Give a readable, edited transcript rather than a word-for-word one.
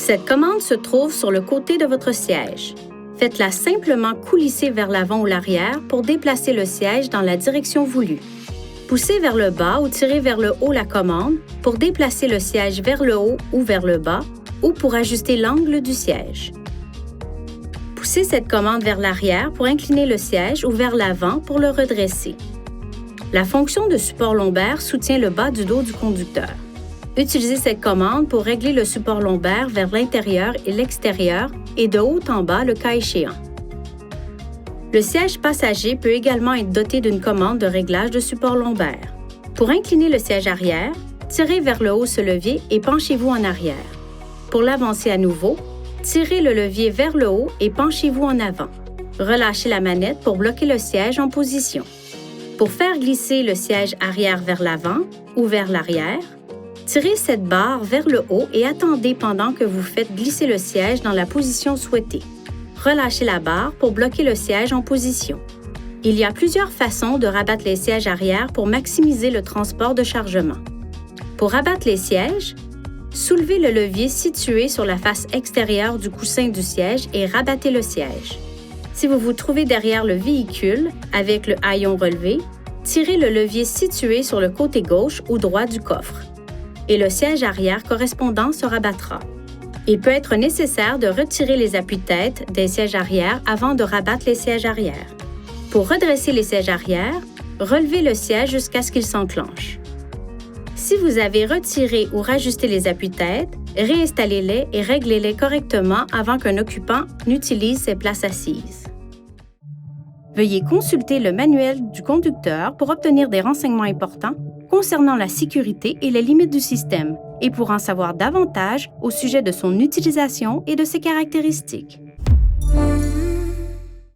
Cette commande se trouve sur le côté de votre siège. Faites-la simplement coulisser vers l'avant ou l'arrière pour déplacer le siège dans la direction voulue. Poussez vers le bas ou tirez vers le haut la commande pour déplacer le siège vers le haut ou vers le bas ou pour ajuster l'angle du siège. Poussez cette commande vers l'arrière pour incliner le siège ou vers l'avant pour le redresser. La fonction de support lombaire soutient le bas du dos du conducteur. Utilisez cette commande pour régler le support lombaire vers l'intérieur et l'extérieur et de haut en bas le cas échéant. Le siège passager peut également être doté d'une commande de réglage de support lombaire. Pour incliner le siège arrière, tirez vers le haut ce levier et penchez-vous en arrière. Pour l'avancer à nouveau, tirez le levier vers le haut et penchez-vous en avant. Relâchez la manette pour bloquer le siège en position. Pour faire glisser le siège arrière vers l'avant ou vers l'arrière, tirez cette barre vers le haut et attendez pendant que vous faites glisser le siège dans la position souhaitée. Relâchez la barre pour bloquer le siège en position. Il y a plusieurs façons de rabattre les sièges arrière pour maximiser le transport de chargement. Pour rabattre les sièges, soulevez le levier situé sur la face extérieure du coussin du siège et rabattez le siège. Si vous vous trouvez derrière le véhicule avec le haillon relevé, tirez le levier situé sur le côté gauche ou droit du coffre et le siège arrière correspondant se rabattra. Il peut être nécessaire de retirer les appuis-têtes des sièges arrière avant de rabattre les sièges arrière. Pour redresser les sièges arrière, relevez le siège jusqu'à ce qu'il s'enclenche. Si vous avez retiré ou rajusté les appuis-têtes, réinstallez-les et réglez-les correctement avant qu'un occupant n'utilise ses places assises. Veuillez consulter le manuel du conducteur pour obtenir des renseignements importants concernant la sécurité et les limites du système et pour en savoir davantage au sujet de son utilisation et de ses caractéristiques.